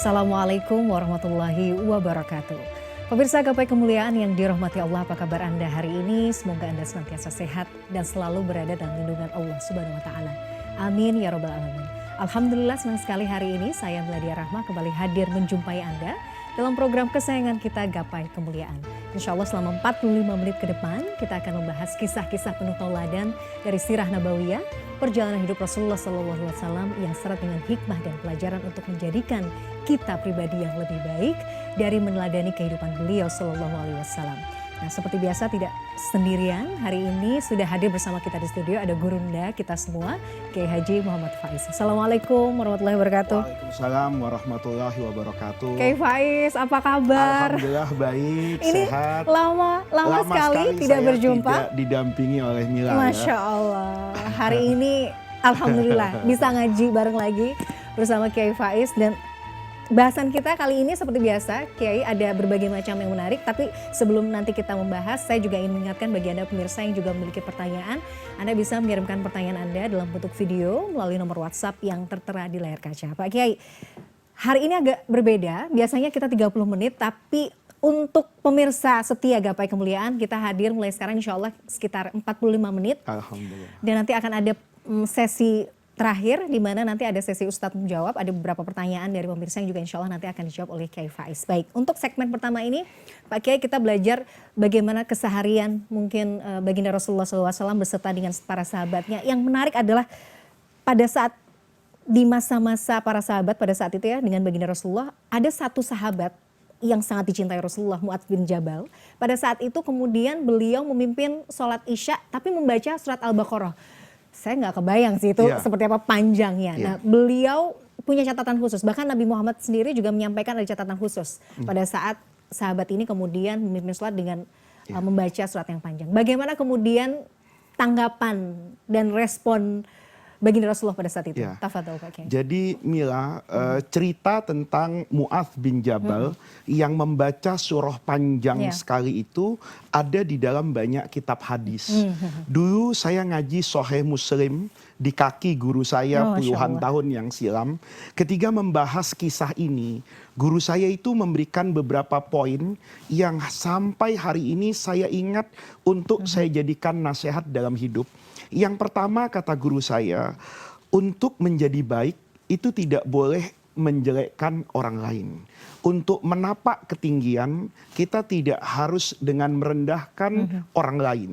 Assalamualaikum warahmatullahi wabarakatuh. Pemirsa Gapai Kemuliaan yang dirahmati Allah, apa kabar Anda hari ini? Semoga Anda senantiasa sehat dan selalu berada dalam lindungan Allah Subhanahu wa taala. Amin ya rabbal alamin. Alhamdulillah, senang sekali hari ini saya Meladia Rahma kembali hadir menjumpai Anda dalam program kesayangan kita Gapai Kemuliaan. Insya Allah selama 45 menit ke depan kita akan membahas kisah-kisah penuh tauladan dari sirah nabawiyah, perjalanan hidup Rasulullah SAW yang syarat dengan hikmah dan pelajaran untuk menjadikan kita pribadi yang lebih baik dari meneladani kehidupan beliau SAW. Nah, seperti biasa tidak sendirian, hari ini sudah hadir bersama kita di studio ada gurunda kita semua, Kiai Haji Muhammad Faiz. Assalamualaikum warahmatullahi wabarakatuh. Waalaikumsalam warahmatullahi wabarakatuh. Kiai Faiz, apa kabar? Alhamdulillah baik, ini sehat. Lama sekali tidak berjumpa. Tidak didampingi oleh Mila. Masya Allah, hari ini Alhamdulillah bisa ngaji bareng lagi bersama Kiai Faiz. Dan bahasan kita kali ini seperti biasa, Kiai, ada berbagai macam yang menarik. Tapi sebelum nanti kita membahas, saya juga ingin mengingatkan bagi Anda pemirsa yang juga memiliki pertanyaan, Anda bisa mengirimkan pertanyaan Anda dalam bentuk video melalui nomor WhatsApp yang tertera di layar kaca. Pak Kiai, hari ini agak berbeda, biasanya kita 30 menit, tapi untuk pemirsa setia Gapai Kemuliaan, kita hadir mulai sekarang insya Allah sekitar 45 menit. Alhamdulillah. Dan nanti akan ada sesi terakhir di mana nanti ada sesi Ustadz menjawab, ada beberapa pertanyaan dari pemirsa yang juga insya Allah nanti akan dijawab oleh Kiai Faiz. Baik, untuk segmen pertama ini Pak Kiai kita belajar bagaimana keseharian mungkin baginda Rasulullah SAW beserta dengan para sahabatnya. Yang menarik adalah pada saat di masa-masa para sahabat pada saat itu ya dengan baginda Rasulullah, ada satu sahabat yang sangat dicintai Rasulullah, Mu'adz bin Jabal. Pada saat itu kemudian beliau memimpin sholat Isya tapi membaca surat Al-Baqarah. Saya nggak kebayang sih itu seperti apa panjangnya. Nah, beliau punya catatan khusus. Bahkan Nabi Muhammad sendiri juga menyampaikan ada catatan khusus pada saat sahabat ini kemudian memimpin sholat dengan membaca surat yang panjang. Bagaimana kemudian tanggapan dan respon baginda Rasulullah pada saat itu? Tafadhol Pak Kiai. Jadi Mila, cerita tentang Mu'adz bin Jabal yang membaca surah panjang sekali itu ada di dalam banyak kitab hadis. Dulu saya ngaji Sahih Muslim di kaki guru saya puluhan tahun yang silam. Ketika membahas kisah ini, guru saya itu memberikan beberapa poin yang sampai hari ini saya ingat untuk saya jadikan nasihat dalam hidup. Yang pertama kata guru saya, untuk menjadi baik itu tidak boleh menjelekkan orang lain. Untuk menapak ketinggian kita tidak harus dengan merendahkan orang lain.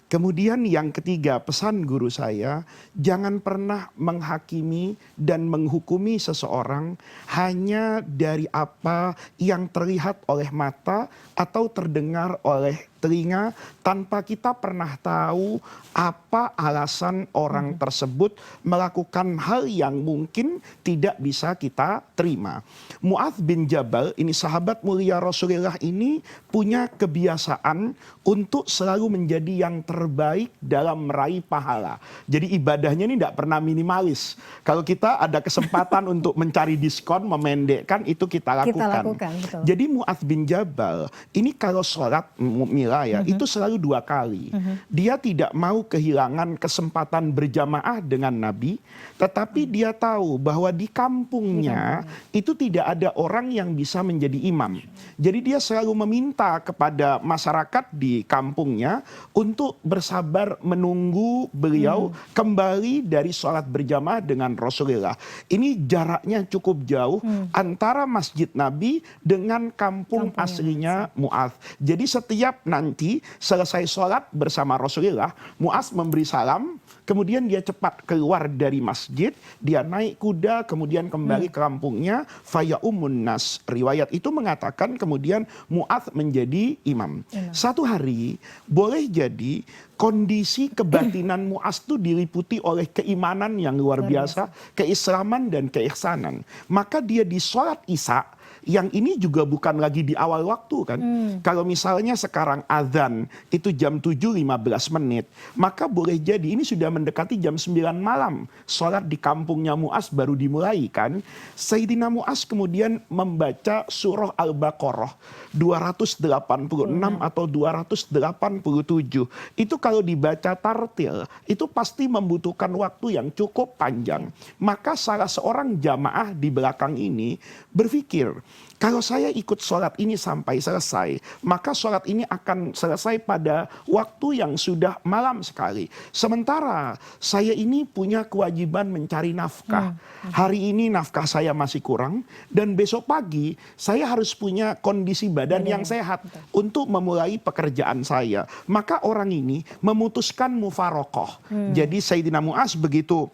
Kemudian yang ketiga, pesan guru saya, jangan pernah menghakimi dan menghukumi seseorang hanya dari apa yang terlihat oleh mata atau terdengar oleh telinga tanpa kita pernah tahu apa alasan orang tersebut melakukan hal yang mungkin tidak bisa kita terima. Mu'adz bin Jabal, ini sahabat mulia Rasulullah ini punya kebiasaan untuk selalu menjadi yang terbaik dalam meraih pahala. Jadi ibadahnya ini tidak pernah minimalis. Kalau kita ada kesempatan untuk mencari diskon, memendekkan, itu kita lakukan. Betul. Jadi Mu'adz bin Jabal, ini kalau sholat Mila ya, itu selalu 2 kali. Dia tidak mau kehilangan kesempatan berjamaah dengan Nabi, tetapi dia tahu bahwa di kampungnya itu tidak ada orang yang bisa menjadi imam. Jadi dia selalu meminta kepada masyarakat di kampungnya untuk bersabar menunggu beliau kembali dari sholat berjamaah dengan Rasulullah. Ini jaraknya cukup jauh antara masjid Nabi dengan kampung aslinya Mu'adz. Jadi setiap nanti selesai sholat bersama Rasulullah, Mu'adz memberi salam, kemudian dia cepat keluar dari masjid, dia naik kuda, kemudian kembali ke kampungnya, faya umun nas. Riwayat itu mengatakan kemudian Mu'adz menjadi imam. Satu hari boleh jadi kondisi kebatinan Mu'adz itu diliputi oleh keimanan yang luar biasa, keislaman dan keihsanan. Maka dia di sholat Isya, yang ini juga bukan lagi di awal waktu kan. Kalau misalnya sekarang azan itu jam 7:15, maka boleh jadi ini sudah mendekati jam 9 malam. Sholat di kampungnya Mu'az baru dimulai kan. Sayyidina Mu'az kemudian membaca surah Al-Baqarah 286 atau 287. Itu kalau dibaca tartil, itu pasti membutuhkan waktu yang cukup panjang. Maka salah seorang jamaah di belakang ini berpikir, kalau saya ikut sholat ini sampai selesai, maka sholat ini akan selesai pada waktu yang sudah malam sekali. Sementara saya ini punya kewajiban mencari nafkah. Hari ini nafkah saya masih kurang, dan besok pagi saya harus punya kondisi badan yang sehat untuk memulai pekerjaan saya. Maka orang ini memutuskan mufarokoh. Jadi Sayyidina Mu'az begitu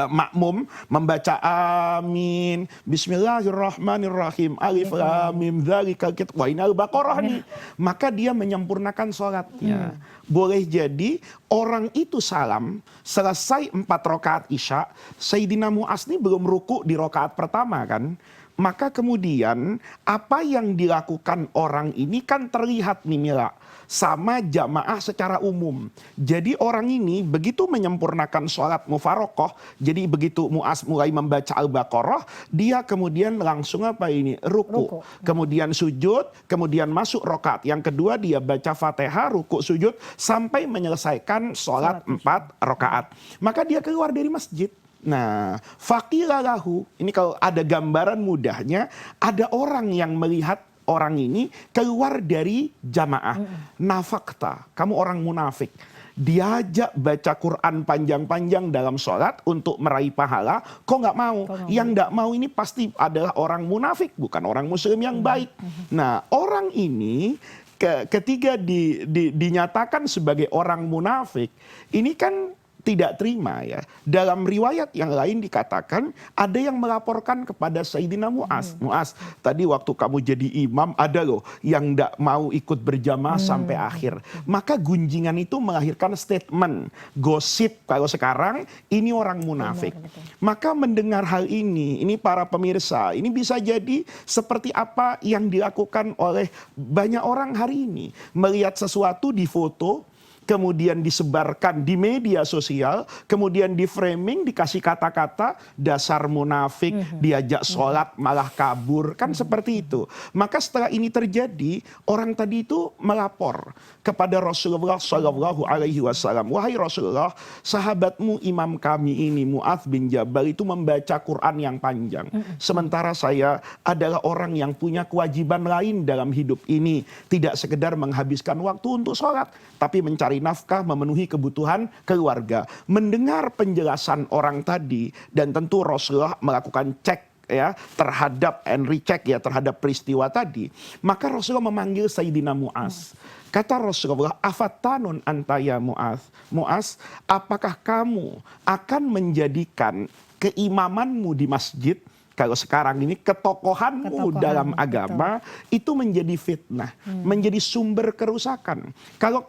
makmum membaca amin bismillahirrahmanirrahim alif lam mim dzalikal kitab wa inal baqarah nih, maka dia menyempurnakan sholatnya. Boleh jadi orang itu salam selesai 4 rakaat isya, Sayyidina Mu'az ini belum ruku di rakaat pertama kan. Maka kemudian apa yang dilakukan orang ini kan terlihat nih Mila, sama jamaah secara umum. Jadi orang ini begitu menyempurnakan sholat mufarokoh, jadi begitu Mu'az mulai membaca Al-Baqarah, dia kemudian langsung apa ini? Ruku. Kemudian sujud, kemudian masuk rokaat. Yang kedua dia baca Fatihah, ruku, sujud, sampai menyelesaikan sholat 4 rokaat. Maka dia keluar dari masjid. Nah, faqilalahu, ini kalau ada gambaran mudahnya, ada orang yang melihat orang ini keluar dari jamaah. Nafakta, kamu orang munafik. Diajak baca Quran panjang-panjang dalam sholat untuk meraih pahala, kok nggak mau? Yang nggak mau ini pasti adalah orang munafik, bukan orang muslim yang baik. Nah, orang ini ketika dinyatakan sebagai orang munafik, ini kan tidak terima ya. Dalam riwayat yang lain dikatakan ada yang melaporkan kepada Sayyidina Mu'az. Mu'az, tadi waktu kamu jadi imam ada loh yang tidak mau ikut berjamaah sampai akhir. Maka gunjingan itu melahirkan statement, gosip kalau sekarang ini orang munafik. Maka mendengar hal ini para pemirsa, ini bisa jadi seperti apa yang dilakukan oleh banyak orang hari ini. Melihat sesuatu di foto, kemudian disebarkan di media sosial, kemudian di framing, dikasih kata-kata dasar munafik, diajak sholat malah kabur, kan seperti itu. Maka setelah ini terjadi, orang tadi itu melapor kepada Rasulullah Shallallahu Alaihi Wasallam, wahai Rasulullah, sahabatmu imam kami ini Mu'adz bin Jabal itu membaca Quran yang panjang, sementara saya adalah orang yang punya kewajiban lain dalam hidup ini, tidak sekedar menghabiskan waktu untuk sholat, tapi mencari nafkah, memenuhi kebutuhan keluarga. Mendengar penjelasan orang tadi, dan tentu Rasulullah melakukan cek ya terhadap recheck ya terhadap peristiwa tadi, maka Rasulullah memanggil Sayyidina Mu'az. Kata Rasulullah, afatanun anta ya Mu'az. Mu'az, apakah kamu akan menjadikan keimamanmu di masjid, kalau sekarang ini ketokohanmu dalam agama itu menjadi fitnah, menjadi sumber kerusakan. Kalau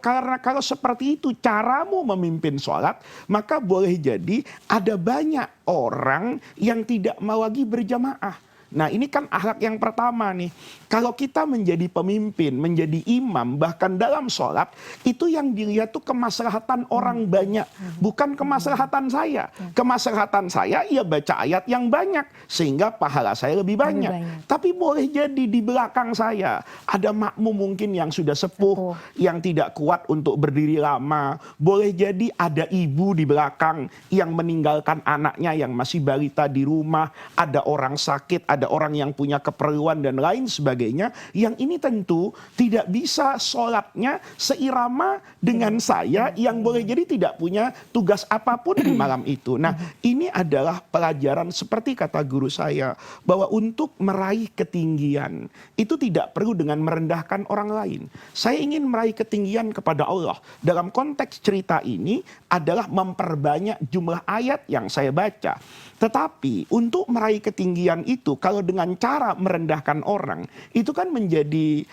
seperti itu caramu memimpin sholat, maka boleh jadi ada banyak orang yang tidak mau lagi berjamaah. Nah ini kan akhlak yang pertama nih. Kalau kita menjadi pemimpin, menjadi imam, bahkan dalam sholat, itu yang dilihat tuh kemaslahatan orang banyak. Bukan kemaslahatan saya. Kemaslahatan saya, ya baca ayat yang banyak. Sehingga pahala saya lebih banyak. Tapi boleh jadi di belakang saya, ada makmum mungkin yang sudah sepuh, yang tidak kuat untuk berdiri lama. Boleh jadi ada ibu di belakang yang meninggalkan anaknya yang masih balita di rumah. Ada orang sakit, ada orang yang punya keperluan dan lain sebagainya, yang ini tentu tidak bisa sholatnya seirama dengan saya yang boleh jadi tidak punya tugas apapun di malam itu. Nah ini adalah pelajaran seperti kata guru saya, bahwa untuk meraih ketinggian itu tidak perlu dengan merendahkan orang lain. Saya ingin meraih ketinggian kepada Allah. Dalam konteks cerita ini adalah memperbanyak jumlah ayat yang saya baca. Tetapi untuk meraih ketinggian itu, kalau dengan cara merendahkan orang, itu kan menjadi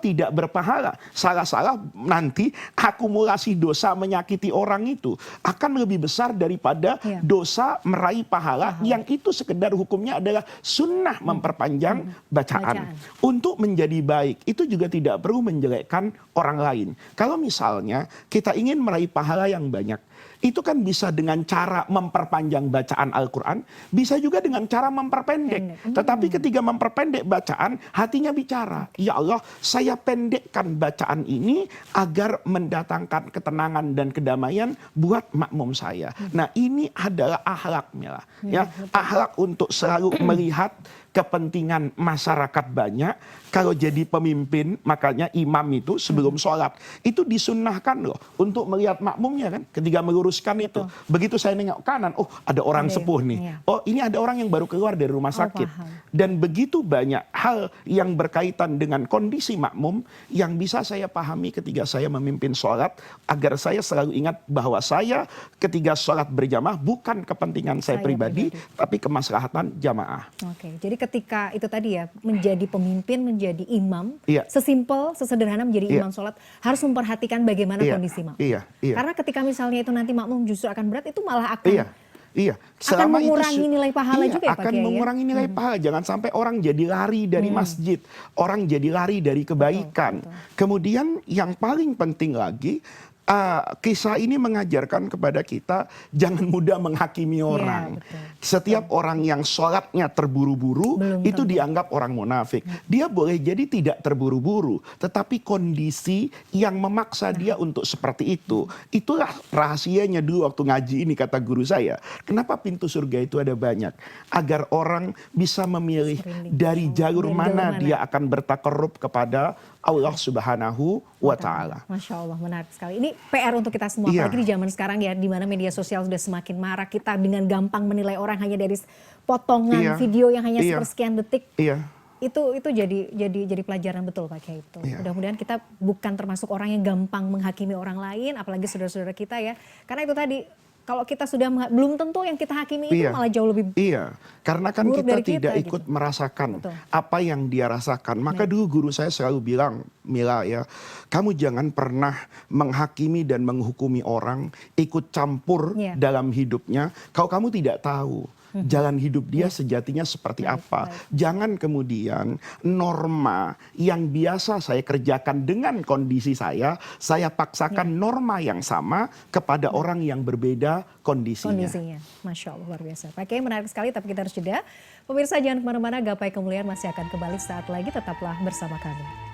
tidak berpahala. Salah-salah nanti akumulasi dosa menyakiti orang itu akan lebih besar daripada dosa meraih pahala yang itu sekedar hukumnya adalah sunnah memperpanjang bacaan. Untuk menjadi baik itu juga tidak perlu menjelekkan orang lain. Kalau misalnya kita ingin meraih pahala yang banyak, itu kan bisa dengan cara memperpanjang bacaan Al-Quran, bisa juga dengan cara memperpendek. Tetapi ketika memperpendek bacaan, hatinya bicara, ya Allah, saya pendekkan bacaan ini agar mendatangkan ketenangan dan kedamaian buat makmum saya. Nah, ini adalah akhlaknya lah, ya, akhlak untuk selalu melihat kepentingan masyarakat banyak. Kalau jadi pemimpin, makanya imam itu sebelum sholat itu disunnahkan loh untuk melihat makmumnya kan, ketika meluruskan itu. Begitu saya nengok kanan, oh ada orang sepuh nih, oh ini ada orang yang baru keluar dari rumah sakit. Dan begitu banyak hal yang berkaitan dengan kondisi makmum yang bisa saya pahami ketika saya memimpin sholat, agar saya selalu ingat bahwa saya ketika sholat berjamaah bukan kepentingan saya pribadi, tapi kemaslahatan jamaah. Oke, jadi ketika itu tadi ya, menjadi pemimpin, menjadi imam, sesimpel, sesederhana menjadi imam sholat, harus memperhatikan bagaimana kondisi makmum. Karena ketika misalnya itu nanti makmum justru akan berat, itu malah akan akan mengurangi nilai pahala juga ya Pak Kiai. Akan mengurangi nilai pahala. Jangan sampai orang jadi lari dari masjid, orang jadi lari dari kebaikan. Kemudian yang paling penting lagi, kisah ini mengajarkan kepada kita jangan mudah menghakimi orang. Setiap orang yang sholatnya terburu-buru itu dianggap orang munafik. Dia boleh jadi tidak terburu-buru, tetapi kondisi yang memaksa dia untuk seperti itu. Itulah rahasianya dulu waktu ngaji ini, kata guru saya. Kenapa pintu surga itu ada banyak? Agar orang bisa memilih dari jalur mana dia akan bertakarrub kepada Allah Subhanahu wa Ta'ala. Masya Allah, menarik sekali. Ini PR untuk kita semua, apalagi di zaman sekarang ya, di mana media sosial sudah semakin marak. Kita dengan gampang menilai orang hanya dari potongan video yang hanya sepersekian detik. Itu jadi pelajaran betul Pak Kiai. Mudah-mudahan kita bukan termasuk orang yang gampang menghakimi orang lain, apalagi saudara-saudara kita ya. Karena itu tadi, kalau kita sudah belum tentu yang kita hakimi itu malah jauh lebih karena kan kita tidak ikut merasakan apa yang dia rasakan. Maka dulu guru saya selalu bilang, Mila ya, kamu jangan pernah menghakimi dan menghukumi orang, ikut campur dalam hidupnya kalau kamu tidak tahu jalan hidup dia sejatinya seperti apa. Jangan kemudian norma yang biasa saya kerjakan dengan kondisi saya paksakan norma yang sama kepada orang yang berbeda kondisinya. Masya Allah, luar biasa. Pak Kiai menarik sekali, tapi kita harus jeda. Pemirsa jangan kemana-mana, Gapai Kemuliaan masih akan kembali saat lagi, tetaplah bersama kami.